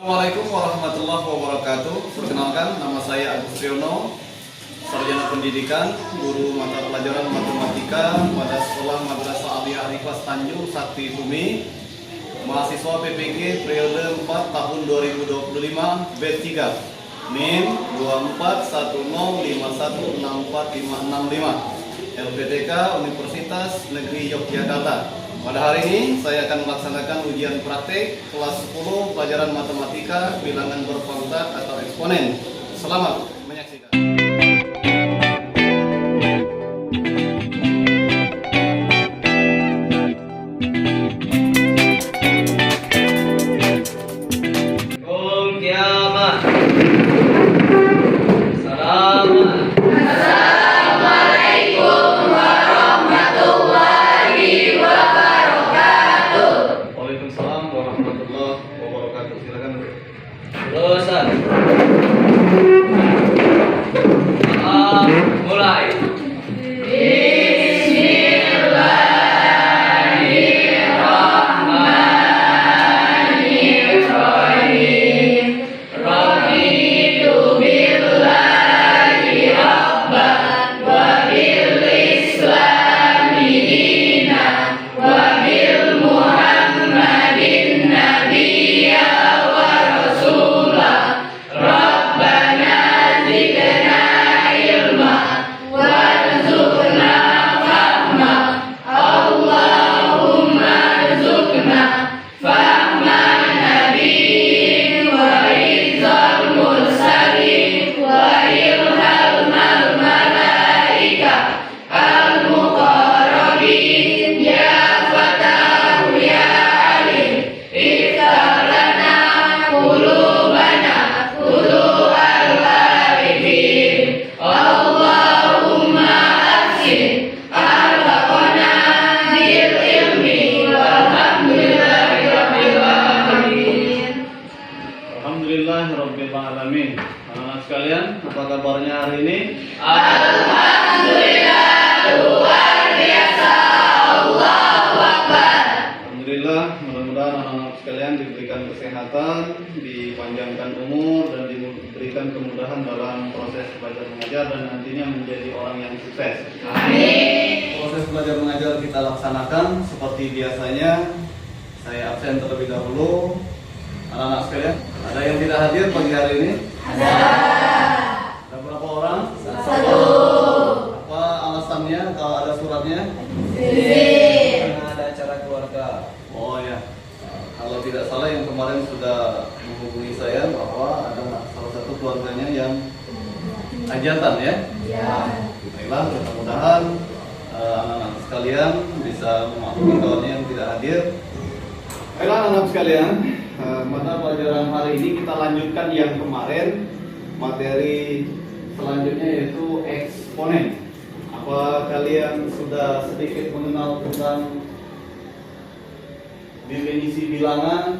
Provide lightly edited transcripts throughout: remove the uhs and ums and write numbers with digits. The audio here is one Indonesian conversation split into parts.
Assalamualaikum warahmatullahi wabarakatuh. Perkenalkan, nama saya Agus Riono, sarjana pendidikan, guru mata pelajaran matematika pada Sekolah Madrasah Aliyah Al-Ikhlas Tanjung Sakti Bumi, mahasiswa PPG periode 4 tahun 2025 batch 3, NIM 24105164565, LPTK Universitas Negeri Yogyakarta. Pada hari ini saya akan melaksanakan ujian praktek kelas 10 pelajaran matematika bilangan berpangkat atau eksponen. Selamat menyaksikan. Om kiamat. Selamat. Assalamualaikum warahmatullahi wabarakatuh. Waalaikumsalam warahmatullahi wabarakatuh. Silakan. Terusan. Mulai. Bismillahirrahmanirrahim. Raditu billahi rabban wa bil islami dinan wa bil muhammadin nabiyya wa rasulah. Rabbana zidna ilma warzuqna fahma. Allahumma rzuqna fahma nabiyyin wa rizal mursalin wa ilhamal malaika al muqarrabin. Ya fatahu ya alim iftah lana qulubana qulu'al arifin. Allahumma ahsin akhlaqana bil ilmi walhamdulillahi rabbil alamin. Alhamdulillahirabbil alamin. Anak-anak sekalian, apa kabarnya hari ini? Alhamdulillah, luar biasa. Allahu Akbar. Alhamdulillah, mudah-mudahan anak-anak sekalian diberikan kesehatan, dipanjangkan umur, dan diberikan kemudahan dalam proses belajar mengajar dan nantinya menjadi orang yang sukses. Amin. Proses belajar mengajar kita laksanakan seperti biasanya. Saya absen terlebih dahulu. Anak-anak sekalian, ada yang tidak hadir pagi hari ini? Ada. Ada berapa orang? Satu. Apa alasannya kalau ada suratnya? Izin. Karena ada acara keluarga. Oh ya, kalau tidak salah yang kemarin sudah menghubungi saya bahwa ada salah satu keluarganya yang hajatan ya. Ya. Baiklah, mudah-mudahan anak-anak sekalian bisa memaklumi kawannya yang tidak hadir. Baiklah anak-anak sekalian, mata pelajaran hari ini kita lanjutkan yang kemarin. Materi selanjutnya yaitu eksponen. Apa kalian sudah sedikit mengenal tentang definisi bilangan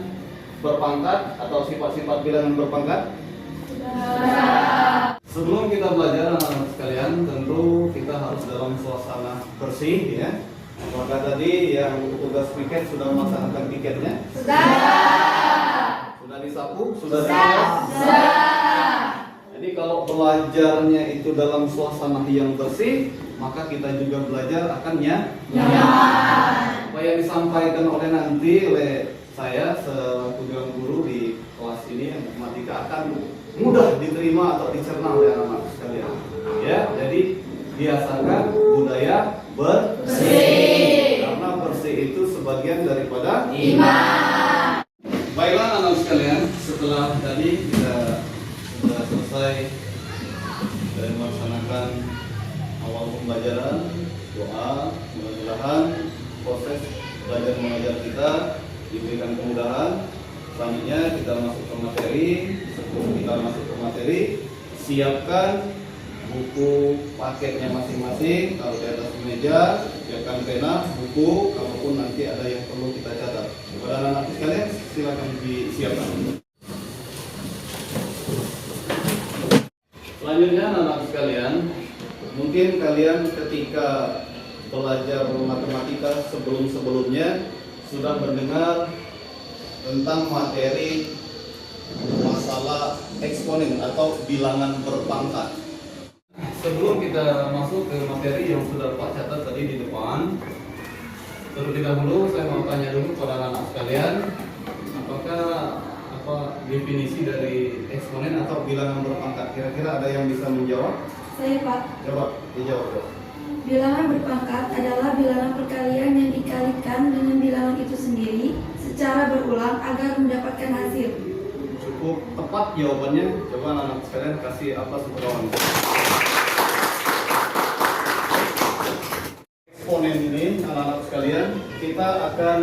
berpangkat atau sifat-sifat bilangan berpangkat? Sebelum kita belajar anak-anak sekalian, tentu kita harus dalam suasana bersih ya. Apakah tadi yang petugas piket sudah melaksanakan piketnya? Sudah disapu? Sudah disapu? Jadi kalau belajarnya itu dalam suasana yang bersih, maka kita juga belajar akan nyaman. Apa yang disampaikan oleh saya selaku guru di kelas ini yang matematika akan mudah diterima atau dicerna oleh anak-anak sekalian. Ya, jadi biasakan budaya bersih. Karena bersih itu sebagian daripada iman. Baiklah anak-anak sekalian, setelah tadi kita sudah selesai dan melaksanakan awal pembelajaran, doa, mudah-mudahan proses belajar mengajar kita diberikan kemudahan. Selanjutnya kita masuk ke materi. Sebelum kita masuk ke materi, siapkan buku paketnya masing-masing. Kalau di atas meja, siapkan pena, buku, kalaupun nanti ada yang perlu kita catat. Kepada anak-anak sekalian, silakan disiapkan. Selanjutnya anak-anak sekalian, mungkin kalian ketika belajar matematika sebelum-sebelumnya sudah mendengar tentang materi eksponen atau bilangan berpangkat. Sebelum kita masuk ke materi yang sudah Pak catat tadi di depan, terlebih dahulu saya mau tanya dulu kepada anak-anak sekalian, apakah definisi dari eksponen atau bilangan berpangkat? Kira-kira ada yang bisa menjawab? Saya Pak. Coba dijawab dong. Bilangan berpangkat adalah bilangan perkalian yang dikalikan dengan bilangan itu sendiri secara berulang agar mendapatkan hasil. Cukup tepat jawabannya. Coba anak-anak sekalian kasih apa kawan. Eksponen ini anak-anak sekalian, kita akan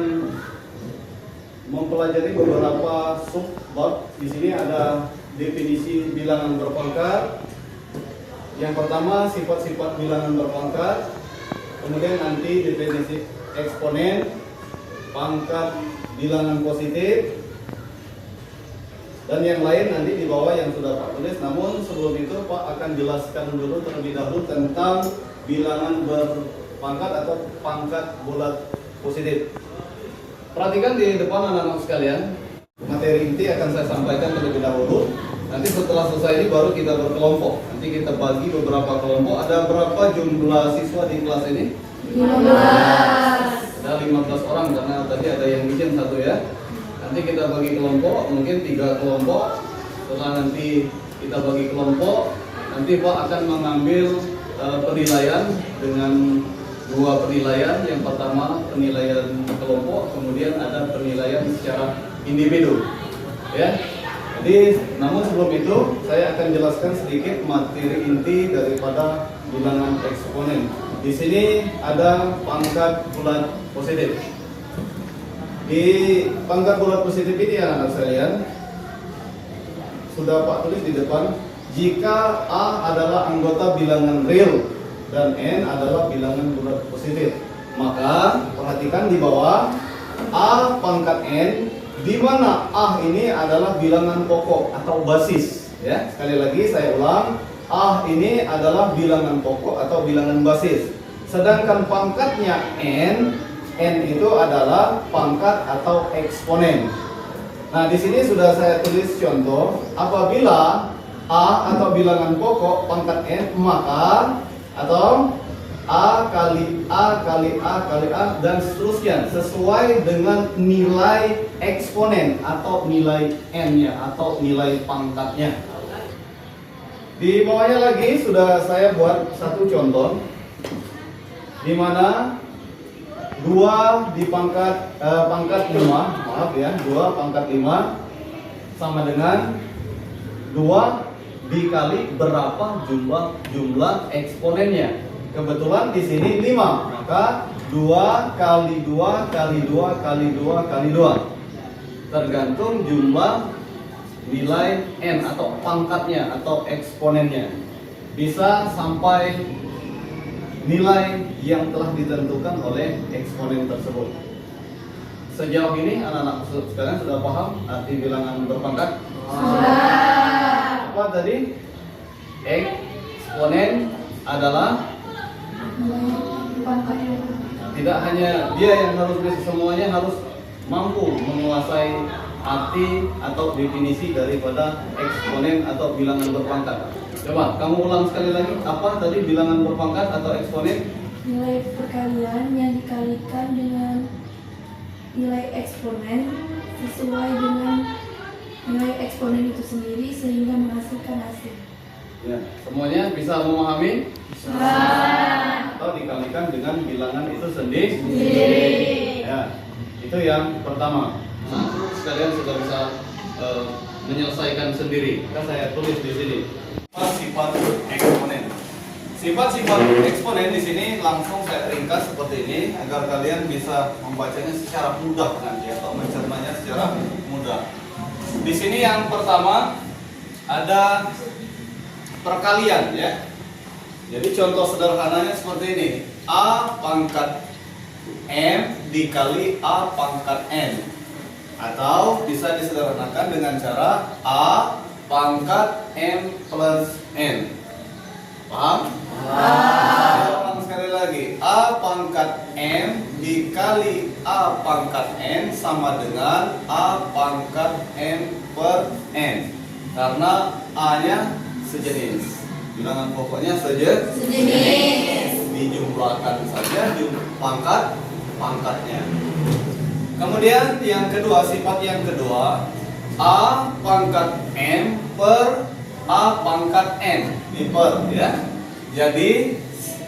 mempelajari beberapa subbab. Di sini ada definisi bilangan berpangkat. Yang pertama sifat-sifat bilangan berpangkat, kemudian nanti definisi eksponen, pangkat bilangan positif, dan yang lain nanti di bawah yang sudah Pak tulis. Namun sebelum itu Pak akan jelaskan dulu terlebih dahulu tentang bilangan berpangkat atau pangkat bulat positif. Perhatikan di depan anak-anak sekalian, materi inti akan saya sampaikan terlebih dahulu. Nanti setelah selesai ini baru kita berkelompok. Nanti kita bagi beberapa kelompok. Ada berapa jumlah siswa di kelas ini? 15. Ada 15 orang karena tadi ada yang bikin satu ya. Nanti kita bagi kelompok, mungkin 3 kelompok. Setelah nanti kita bagi kelompok, nanti Pak akan mengambil penilaian dengan 2 penilaian. Yang pertama penilaian kelompok, kemudian ada penilaian secara individu. Ya. Jadi, namun sebelum itu saya akan jelaskan sedikit materi inti daripada bilangan eksponen. Di sini ada pangkat bulat positif. Di pangkat bulat positif ini anak-anak sekalian, sudah Pak tulis di depan, jika A adalah anggota bilangan real dan N adalah bilangan bulat positif, maka perhatikan di bawah A pangkat N, di mana A ini adalah bilangan pokok atau basis. Ya, sekali lagi saya ulang, A ini adalah bilangan pokok atau bilangan basis. Sedangkan pangkatnya N itu adalah pangkat atau eksponen. Nah, di sini sudah saya tulis contoh, apabila A atau bilangan pokok pangkat N, maka atau A kali A kali A kali A dan seterusnya sesuai dengan nilai eksponen atau nilai N-nya atau nilai pangkatnya. Di bawahnya lagi sudah saya buat satu contoh di mana 2 di pangkat 5, maaf ya, 2 pangkat 5 sama dengan 2 dikali berapa jumlah eksponennya. Kebetulan di sini 5, maka 2 kali 2 kali 2 kali 2 kali 2. Tergantung jumlah nilai N atau pangkatnya atau eksponennya. Bisa sampai nilai yang telah ditentukan oleh eksponen tersebut. Sejauh ini anak-anak sekalian sudah paham arti bilangan berpangkat? Apa tadi? Eksponen adalah tidak hanya dia yang harus bisa, semuanya harus mampu menguasai arti atau definisi daripada eksponen atau bilangan berpangkat. Coba kamu ulang sekali lagi, apa tadi bilangan berpangkat atau eksponen? Nilai perkalian yang dikalikan dengan nilai eksponen sesuai dengan nilai eksponen itu sendiri sehingga menghasilkan hasil. Ya, semuanya bisa memahami? Atau dikalikan dengan bilangan itu sendiri. Ya, itu yang pertama. Nah, sekalian sudah bisa menyelesaikan sendiri. Kan saya tulis di sini. Sifat eksponen. Sifat-sifat eksponen di sini langsung saya ringkas seperti ini agar kalian bisa membacanya secara mudah nanti atau mencernanya secara mudah. Di sini yang pertama ada perkalian ya. Jadi contoh sederhananya seperti ini. A pangkat M dikali A pangkat N. Atau bisa disederhanakan dengan cara A pangkat M plus N. Paham? Paham. Sekali lagi, A pangkat M dikali A pangkat N sama dengan A pangkat M per N. Karena A-nya sejenis. Bilangan pokoknya sejenis. Dijumlahkan saja pangkatnya. Kemudian yang kedua, sifat yang kedua, A pangkat M per A pangkat N. Ini per ya. Jadi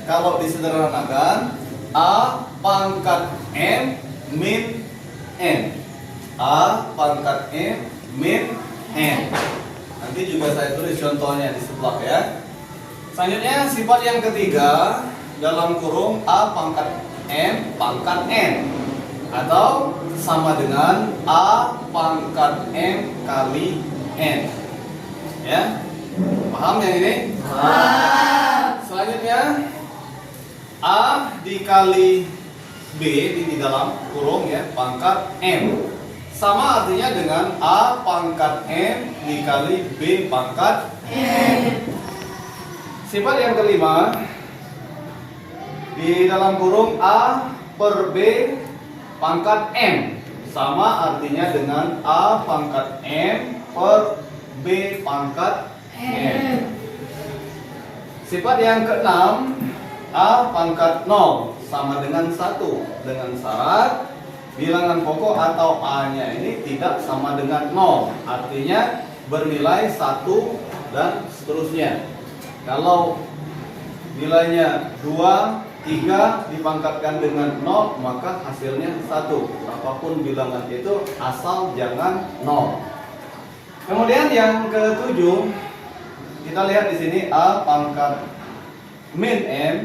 kalau disederhanakan, A pangkat M min N. A pangkat M min N. Nanti juga saya tulis contohnya di sebelah ya. Selanjutnya sifat yang ketiga, dalam kurung A pangkat M pangkat N, atau sama dengan A pangkat M kali N. Ya, paham yang ini? Selanjutnya A dikali B di dalam kurung ya, pangkat M, sama artinya dengan A pangkat M dikali B pangkat M. Sifat yang kelima, di dalam kurung A per B pangkat M, sama artinya dengan A pangkat M per B pangkat M. Sifat yang keenam, A pangkat 0 sama dengan 1, dengan syarat bilangan pokok atau A-nya ini tidak sama dengan 0, artinya bernilai 1 dan seterusnya. Kalau nilainya 2, 3 dipangkatkan dengan 0, maka hasilnya 1. Apapun bilangan itu asal jangan 0. Kemudian yang ketujuh, kita lihat di sini A pangkat min M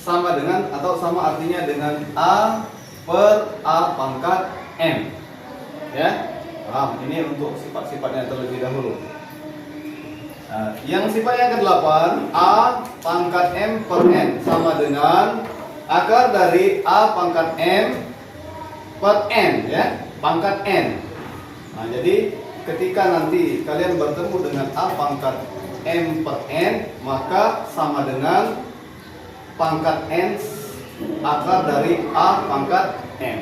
sama dengan atau sama artinya dengan A per A pangkat M. Ya, paham? Ini untuk sifat-sifatnya terlebih dahulu. Nah, yang sifat yang ke-8, A pangkat M per N sama dengan akar dari A pangkat M per N ya, pangkat N. Nah, jadi ketika nanti kalian bertemu dengan A pangkat M per N, maka sama dengan pangkat N akar dari A pangkat M.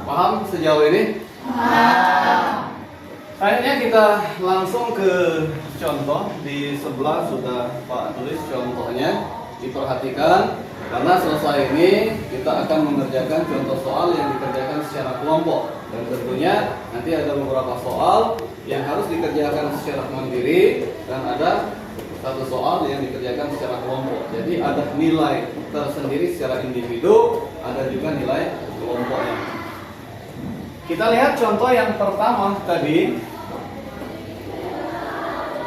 Paham sejauh ini? Paham. Akhirnya kita langsung ke contoh. Di sebelah sudah Pak tulis contohnya, diperhatikan karena selesai ini kita akan mengerjakan contoh soal yang dikerjakan secara kelompok, dan tentunya nanti ada beberapa soal yang harus dikerjakan secara mandiri dan ada satu soal yang dikerjakan secara kelompok. Jadi ada nilai tersendiri secara individu, ada juga nilai kelompoknya. Kita lihat contoh yang pertama tadi,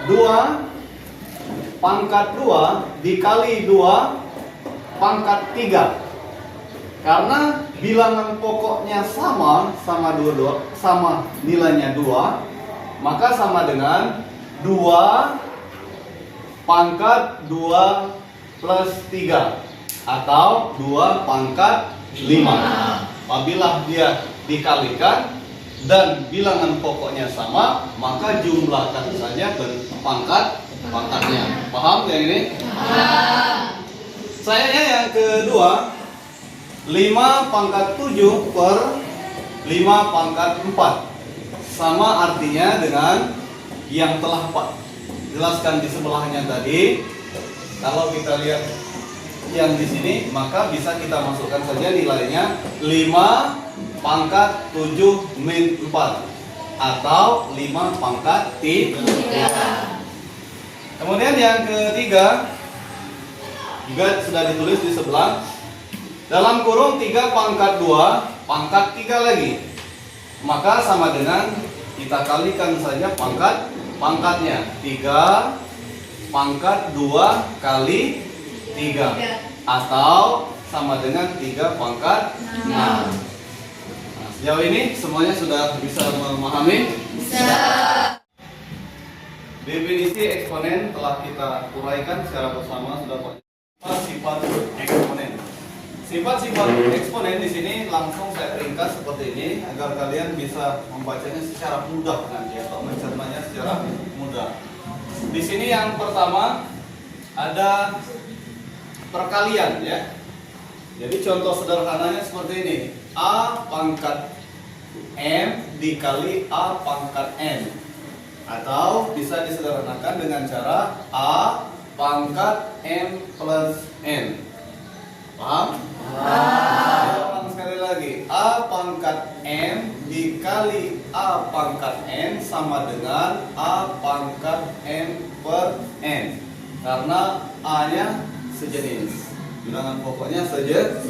2 pangkat 2 dikali 2 pangkat 3. Karena bilangan pokoknya sama nilainya 2, maka sama dengan 2 pangkat 2 plus 3 atau 2 pangkat 5. Apabila dia dikalikan dan bilangan pokoknya sama, maka jumlahkan saja pangkatnya. Paham yang ini? Paham. Sayangnya yang kedua, 5 pangkat 7 per 5 pangkat 4 sama artinya dengan yang telah Pak jelaskan di sebelahnya tadi. Kalau kita lihat yang di sini, maka bisa kita masukkan saja nilainya 5 pangkat 7 min 4 atau 5 pangkat 3. Kemudian yang ketiga juga sudah ditulis di sebelah, dalam kurung 3 pangkat 2 pangkat 3 lagi, maka sama dengan kita kalikan saja pangkatnya 3 pangkat 2 kali 3 atau sama dengan 3 pangkat 6. Nah, sejauh ini semuanya sudah bisa memahami? Bisa. Definisi eksponen telah kita uraikan secara bersama, sudah sifat eksponen. Sifat-sifat eksponen di sini langsung saya ringkas seperti ini agar kalian bisa membacanya secara mudah nanti atau mencernanya secara mudah. Di sini yang pertama ada perkalian ya. Jadi contoh sederhananya seperti ini. A pangkat M dikali A pangkat N. Atau bisa disederhanakan dengan cara A pangkat M plus N. Paham? Saya ulang sekali lagi. A pangkat M dikali A pangkat N sama dengan A pangkat M per N. Karena A-nya sejenis, bilangan pokoknya sejenis.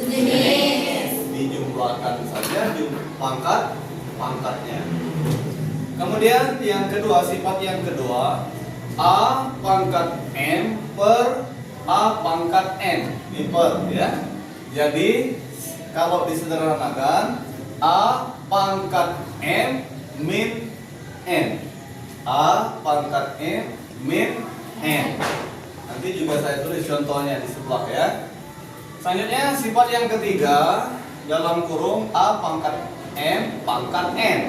Dijumlahkan saja pangkatnya. Kemudian yang kedua, sifat yang kedua, A pangkat M per A pangkat N. Ini per ya. Jadi kalau disederhanakan A pangkat M min N. A pangkat M min N. Nanti juga saya tulis contohnya di sebelah ya. Selanjutnya sifat yang ketiga dalam kurung A pangkat M pangkat N,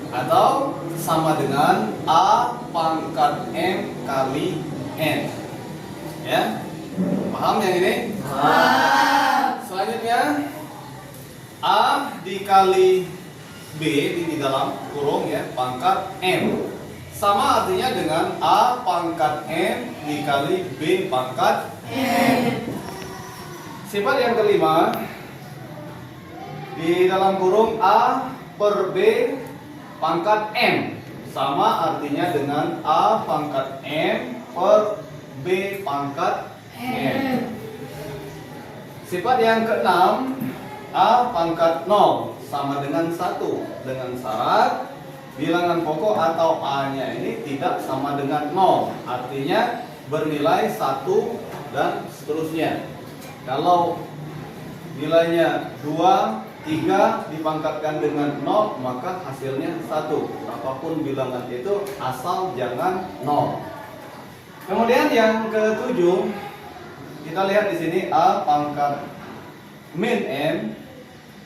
atau sama dengan A pangkat M kali N. Ya, paham yang ini? Paham. Selanjutnya A dikali B di dalam kurung ya pangkat M, sama artinya dengan A pangkat M dikali B pangkat M. Sifat yang kelima di dalam kurung A per B pangkat M, sama artinya dengan A pangkat M per B pangkat M. Sifat yang keenam A pangkat 0 sama dengan 1, dengan syarat bilangan pokok atau A-nya ini tidak sama dengan 0, artinya bernilai 1 dan seterusnya. Kalau nilainya 2, 3 dipangkatkan dengan 0, maka hasilnya 1. Apapun bilangan itu asal jangan 0. Kemudian yang ketujuh, kita lihat di sini A pangkat min M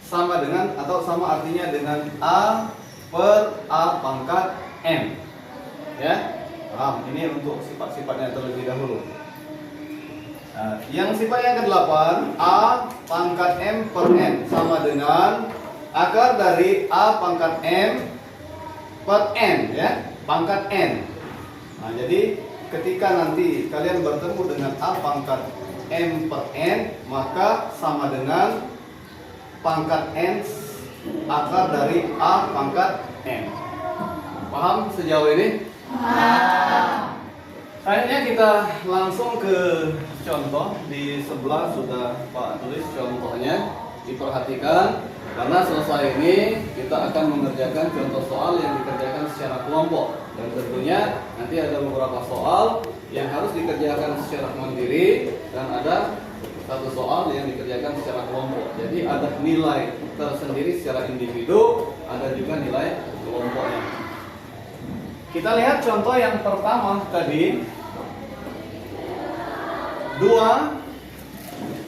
sama dengan atau sama artinya dengan A per A pangkat M. Ya, paham? Ini untuk sifat-sifatnya terlebih dahulu. Nah, yang sifat yang ke-8, A pangkat M per N sama dengan akar dari A pangkat M per N ya, pangkat N. Nah, jadi ketika nanti kalian bertemu dengan A pangkat M per N, maka sama dengan pangkat N akar dari A pangkat M. Paham sejauh ini? Paham. Akhirnya kita langsung ke contoh. Di sebelah sudah Pak tulis contohnya, diperhatikan karena selesai ini kita akan mengerjakan contoh soal yang dikerjakan secara kelompok, dan tentunya nanti ada beberapa soal yang harus dikerjakan secara mandiri dan ada satu soal yang dikerjakan secara kelompok. Jadi ada nilai tersendiri secara individu, ada juga nilai kelompoknya. Kita lihat contoh yang pertama tadi, 2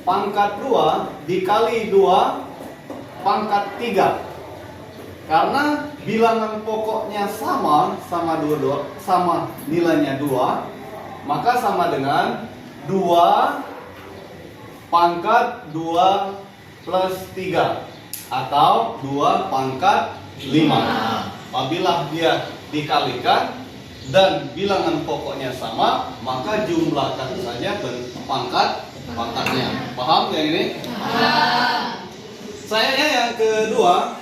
pangkat 2 dikali 2 pangkat 3. Karena bilangan pokoknya sama nilainya 2, maka sama dengan 2 pangkat 2 plus 3 atau 2 pangkat 5. Apabila dia dikalikan dan bilangan pokoknya sama, maka jumlahkan saja pangkatnya. Paham yang ini? Paham. Sayangnya yang kedua,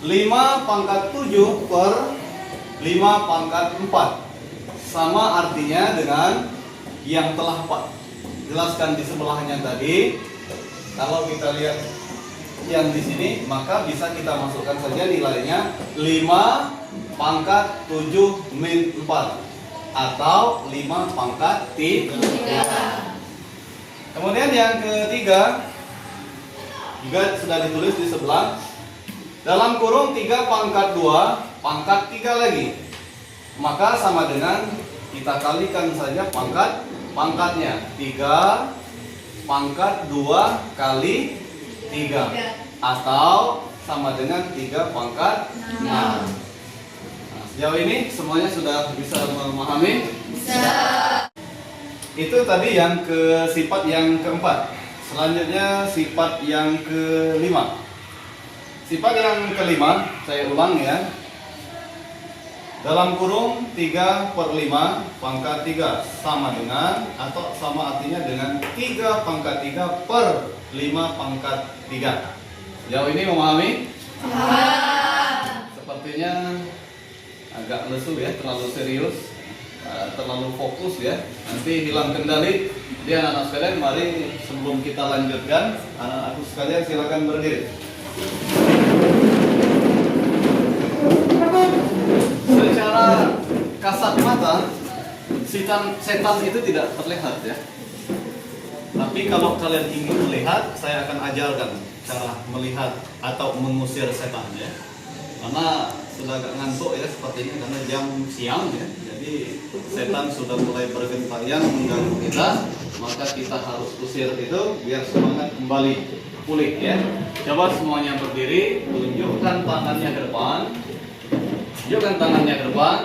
5 pangkat 7 per 5 pangkat 4 sama artinya dengan yang telah Pak jelaskan di sebelahnya tadi. Kalau kita lihat yang di sini, maka bisa kita masukkan saja nilainya 5 pangkat 7 min 4 atau 5 pangkat 3. Kemudian yang ketiga juga sudah ditulis di sebelah, dalam kurung 3 pangkat 2 pangkat 3 lagi, maka sama dengan kita kalikan saja pangkatnya 3 pangkat 2 kali 3 atau sama dengan 3 pangkat 6. Nah, sejauh ini semuanya sudah bisa memahami? Bisa. Itu tadi yang ke sifat yang keempat. Selanjutnya sifat yang kelima. Sifat yang kelima, saya ulang ya. Dalam kurung 3/5 pangkat 3 sama dengan atau sama artinya dengan 3 pangkat 3 per 5 pangkat 3. Sejauh ini memahami? Sepertinya agak lesu ya, terlalu serius, terlalu fokus ya. Nanti hilang kendali. Jadi anak-anak sekalian, mari sebelum kita lanjutkan, anak-anakku sekalian silakan berdiri. Secara kasat mata, setan itu tidak terlihat ya. Tapi kalau kalian ingin melihat, saya akan ajarkan cara melihat atau mengusir setan ya. Karena sudah agak ngantuk ya sepertinya karena jam siang ya. Jadi setan sudah mulai bergentayangan mengganggu kita, maka kita harus usir itu biar semangat kembali pulih ya. Coba semuanya berdiri, tunjukkan tangannya ke depan. Tunjukkan tangannya ke depan.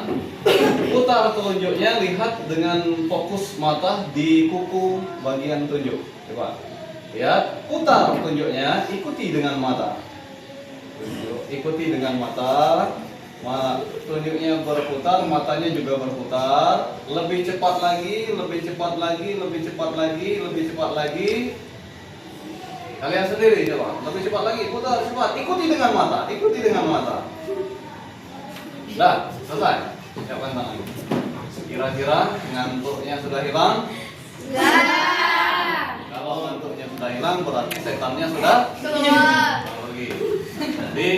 Putar telunjuknya, lihat dengan fokus mata di kuku bagian tunjuk. Coba lihat, putar tunjuknya, ikuti dengan mata. Ikuti dengan mata. Tunjuknya berputar, matanya juga berputar. Lebih cepat lagi, lebih cepat lagi, lebih cepat lagi, lebih cepat lagi. Kalian sendiri coba, lebih cepat lagi, putar cepat. Ikuti dengan mata, ikuti dengan mata. Dah, selesai. Siapkan tangan. Kira-kira ngantuknya sudah hilang? Kalau ngantuknya sudah hilang, berarti setannya sudah keluar. Jadi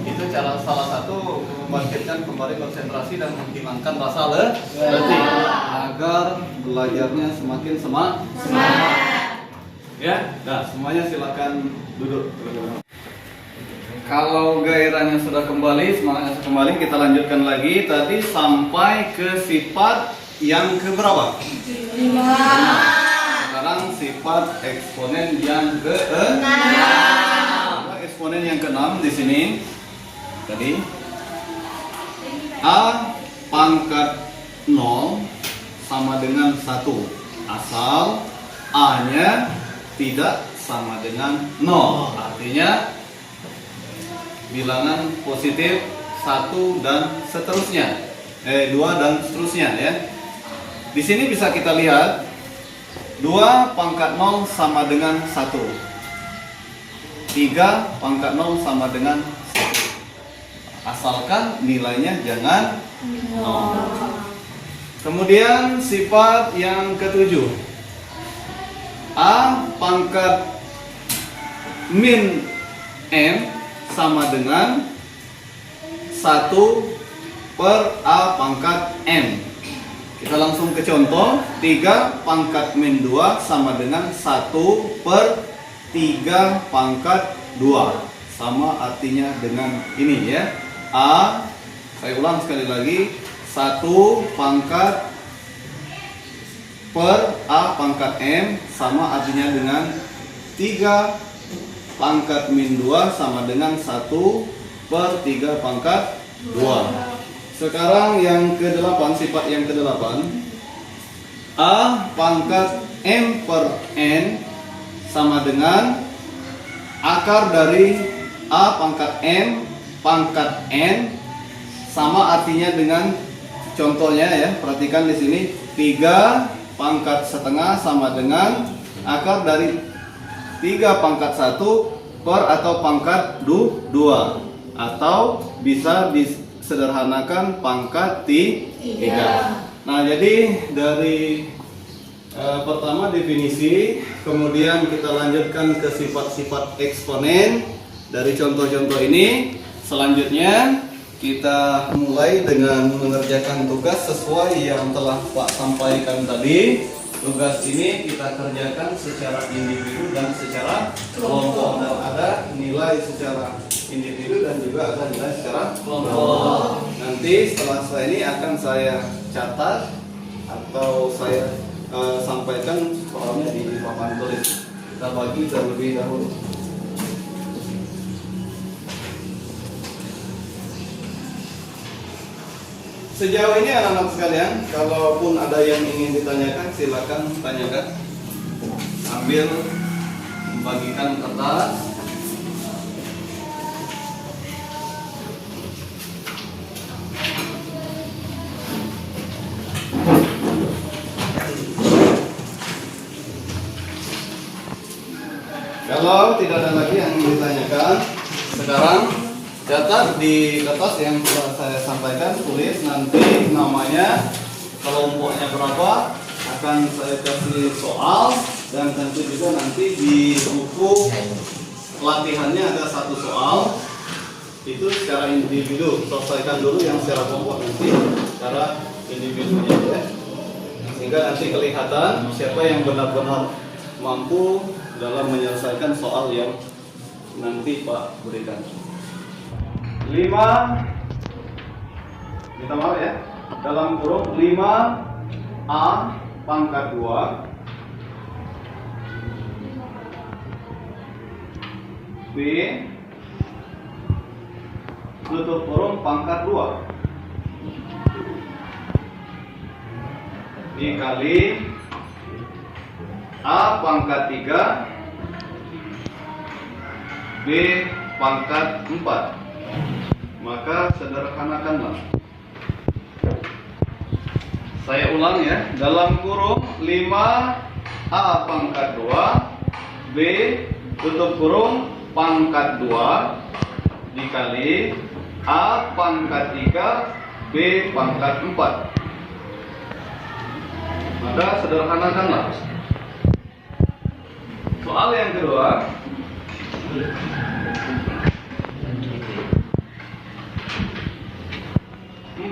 itu cara salah satu membangkitkan kembali konsentrasi dan menghilangkan rasa letih agar belajarnya semakin semangat. Ya, nah semuanya silakan duduk. Kalau gairahnya sudah kembali, semangatnya sudah kembali, kita lanjutkan lagi. Tadi sampai ke sifat yang keberapa? 5. Sekarang sifat eksponen yang ke-6. Eksponen yang ke-6 di sini. Tadi A pangkat 0 sama dengan 1 asal A-nya tidak sama dengan 0. Artinya bilangan positif 1 dan seterusnya. 2 dan seterusnya ya. Di sini bisa kita lihat 2 pangkat 0 sama dengan 1. 3 pangkat 0 sama dengan 1. Asalkan nilainya jangan 0. Kemudian sifat yang ke-7. A pangkat min M sama dengan 1 per A pangkat M. Kita langsung ke contoh. 3 pangkat min 2 sama dengan 1 per 3 pangkat 2. Sama artinya dengan ini ya. A, saya ulang sekali lagi, 1 pangkat per A pangkat M sama artinya dengan 3 pangkat min 2 sama dengan 1 per 3 pangkat 2. Sekarang yang ke-8, sifat yang ke-8. A pangkat M per N sama dengan akar dari A pangkat M pangkat N sama artinya dengan contohnya ya. Perhatikan di sini 3 pangkat setengah sama dengan akar dari 3 pangkat 1 per atau pangkat 2 atau bisa disederhanakan pangkat 3. Nah, jadi dari pertama definisi, kemudian kita lanjutkan ke sifat-sifat eksponen dari contoh-contoh ini. Selanjutnya kita mulai dengan mengerjakan tugas sesuai yang telah Pak sampaikan tadi. Tugas ini kita kerjakan secara individu dan secara kelompok, dan ada nilai secara individu dan juga ada nilai secara kelompok. Nanti setelah saya ini akan saya catat atau saya sampaikan soalnya di papan tulis. Kita bagi terlebih dahulu. Sejauh ini anak-anak sekalian, kalaupun ada yang ingin ditanyakan, silakan tanyakan. Ambil, membagikan kertas. Kalau tidak ada lagi yang ditanyakan, sekarang catat di kertas yang sudah saya sampaikan, tulis nanti namanya, kelompoknya berapa, akan saya kasih soal, dan tentu juga nanti di buku latihannya ada satu soal. Itu secara individu, selesaikan dulu yang secara kelompok, nanti secara individunya ya. Sehingga nanti kelihatan siapa yang benar-benar mampu dalam menyelesaikan soal yang nanti Pak berikan. 5 ditambah ya, dalam kurung 5A pangkat 2 B tutup kurung pangkat 2 dikali A pangkat 3 B pangkat 4. Maka sederhanakanlah. Saya ulang ya, dalam kurung 5A pangkat 2 B tutup kurung pangkat 2 dikali A pangkat 3 B pangkat 4. Maka sederhanakanlah. Soal yang kedua,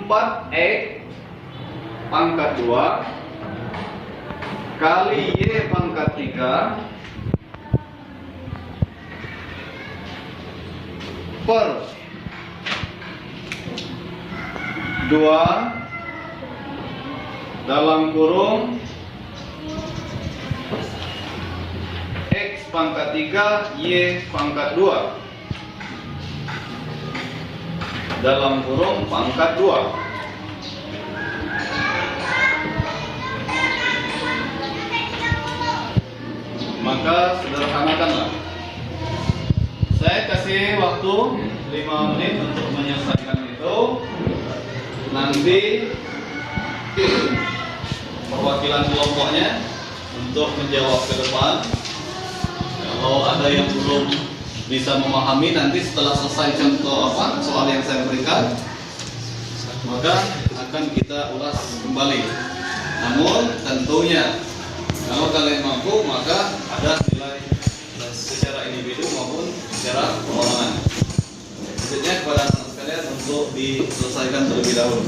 4X pangkat 2 kali Y pangkat 3 per 2 dalam kurung X pangkat 3 Y pangkat 2 dalam kurung pangkat 2. Maka sederhanakanlah. Saya kasih waktu 5 menit untuk menyelesaikan itu. Nanti perwakilan kelompoknya untuk menjawab ke depan. Kalau ada yang belum bisa memahami, nanti setelah selesai contoh soal yang saya berikan, maka akan kita ulas kembali. Namun tentunya kalau kalian mampu, maka ada nilai secara individu maupun secara perorangan. Maksudnya kepada anak sekalian untuk diselesaikan terlebih dahulu.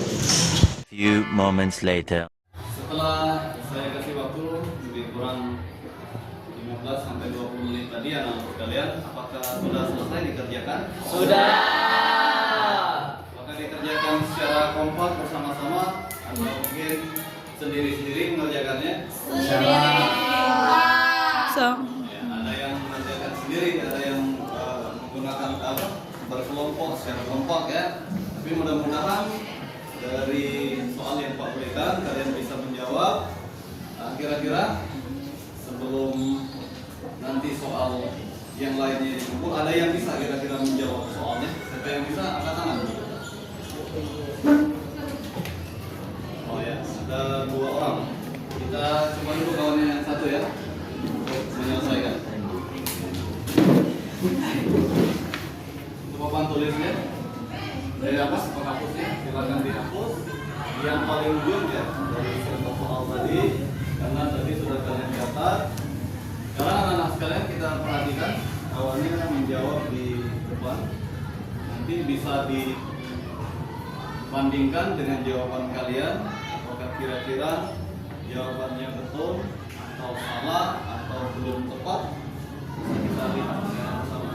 Few moments later. Setelah saya kasih waktu lebih kurang 15 sampai 20 menit tadi, anak sekalian, apakah sudah selesai dikerjakan? Sudah. Apakah dikerjakan secara kompak bersama-sama atau mungkin sendiri-sendiri mengerjakannya? Ya, ada yang mengerjakan sendiri, ada yang menggunakan berkelompok secara kompak ya. Tapi mudah-mudahan dari soal yang Pak berikan kalian bisa menjawab. Kira-kira sebelum nanti soal yang lainnya dikumpul, ada yang bisa kira-kira menjawab soalnya? Siapa yang bisa angkat tangan? Oh ya, ada 2 orang. Kita coba dulu kawannya yang satu ya, untuk menyelesaikan. Itu papan tulisnya dari atas penghapusnya, silakan dihapus. Yang paling ujung ya dari contoh soal tadi, karena tadi sudah kalian catat. Sekarang anak-anak sekalian kita perhatikan, kawannya menjawab di depan. Nanti bisa dibandingkan dengan jawaban kalian, apakah kira-kira jawabannya betul atau salah atau belum tepat. Bisa kita lihat bersama.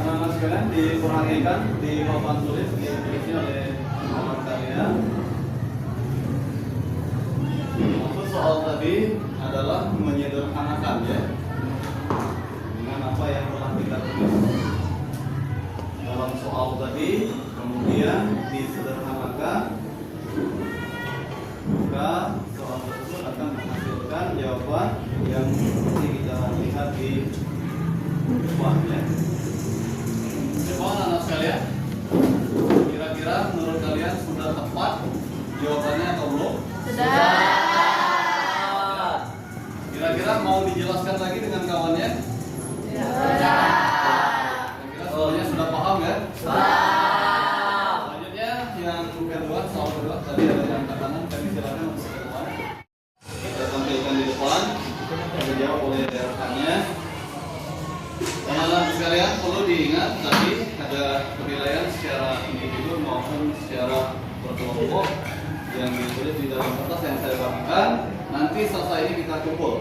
Anak-anak sekalian diperhatikan di papan tulis diisi oleh kawan kalian. Maksud soal tadi adalah menyederhanakan ya, dengan apa yang telah kita tulis dalam soal tadi. jawaban yang nanti kita lihat di depan ya. Depan anak sekalian, kira-kira menurut kalian sudah tepat jawabannya atau belum? Sudah. Kira-kira mau dijelaskan lagi dengan kawannya? Sudah. Kira-kira semuanya sudah paham ya? Selanjutnya yang kedua, soal kedua tadi ada yang kanan, kami silakan masuk ke depan. Kita tampilkan di depan, dijawab oleh rekannya. Teman-teman sekalian perlu diingat tadi ada penilaian secara individu maupun secara berkelompok yang ditulis di dalam kertas yang saya bagikan. Nanti selesai ini kita kumpul.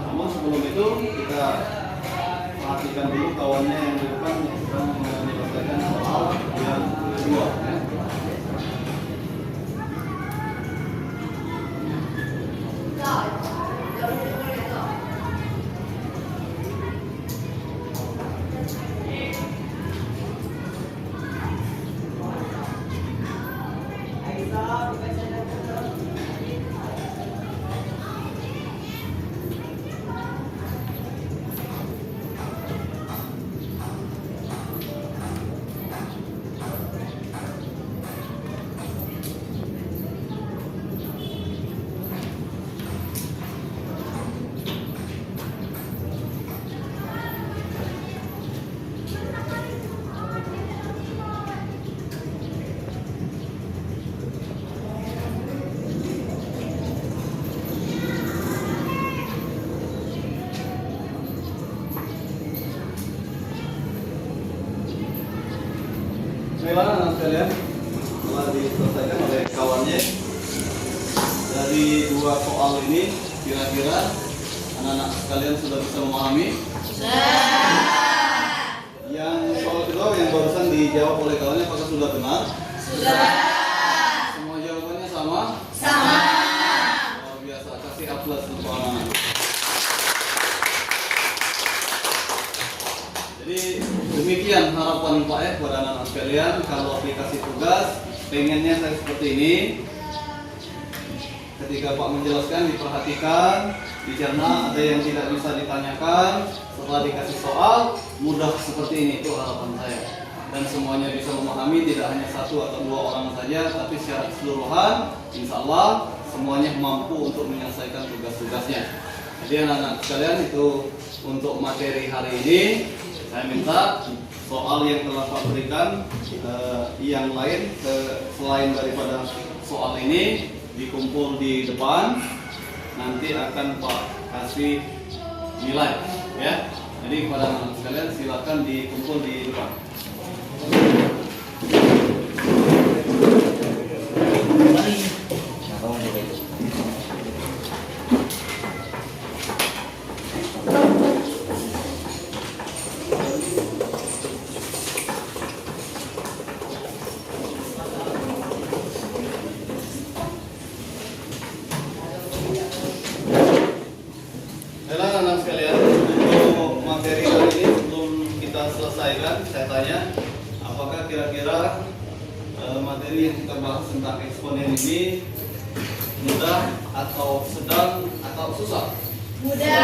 Namun sebelum itu kita perhatikan dulu kawannya yang di depan yang sedang menyelesaikan soal yang kedua. Ya. Baiklah anak sekalian, telah diselesaikan oleh kawannya. Dari dua soal ini, kira-kira anak-anak sekalian sudah bisa memahami? Yang soal kedua yang barusan dijawab oleh kawannya, apakah sudah benar? Sudah. Semua jawabannya sama? Sama. Luar biasa, kasih aplaus untuk anak-anak. Jadi demikian harapan Pak kepada anak-anak sekalian. Kalau dikasih tugas, pengennya saya seperti ini. Ketika Pak menjelaskan, diperhatikan, dicerna, ada yang tidak bisa ditanyakan. Setelah dikasih soal, mudah seperti ini, itu harapan saya. Dan semuanya bisa memahami, tidak hanya satu atau dua orang saja, tapi secara keseluruhan, insya Allah semuanya mampu untuk menyelesaikan tugas-tugasnya. Jadi anak-anak sekalian, itu untuk materi hari ini. Saya minta soal yang telah Pak berikan yang lain selain daripada soal ini dikumpul di depan, nanti akan Pak kasih nilai ya. Jadi kepada anak-anak sekalian silakan dikumpul di depan. Anak sekalian, untuk materi hari ini sebelum kita selesaikan, saya tanya, apakah kira-kira materi yang kita bahas tentang eksponen ini mudah atau sedang atau susah? Mudah.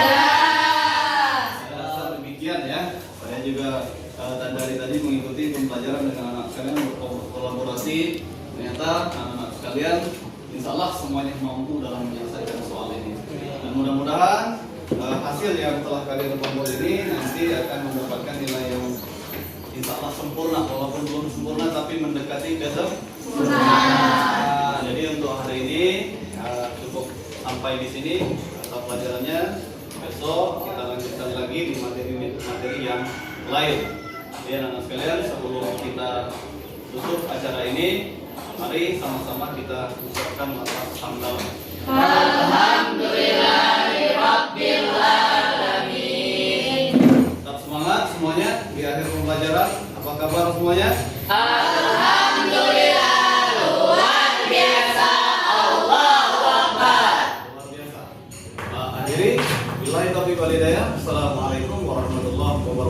Saya rasa demikian ya. Saya juga dan dari tadi mengikuti pembelajaran dengan anak sekalian berkolaborasi. Ternyata anak-anak sekalian, insya Allah semuanya mampu dalam menyelesaikan soal ini. Dan mudah-mudahan hasil yang telah kalian kumpul ini nanti akan mendapatkan nilai yang insya Allah sempurna, walaupun belum sempurna tapi mendekati kesempurnaan. Nah, jadi untuk hari ini cukup sampai di sini atau pelajarannya. Besok kita lanjutkan lagi di materi yang lain. Jadi anak-anak sekalian, sebelum kita tutup acara ini, mari sama-sama kita ucapkan lafaz hamdalah. Alhamdulillahirabbil alamin. Tetap semangat semuanya di akhir pembelajaran. Apa kabar semuanya? Alhamdulillah, luar biasa. Allahu Akbar. Luar biasa. Akhiri, billahi taufiq wal hidayah. Assalamualaikum warahmatullahi wabarakatuh.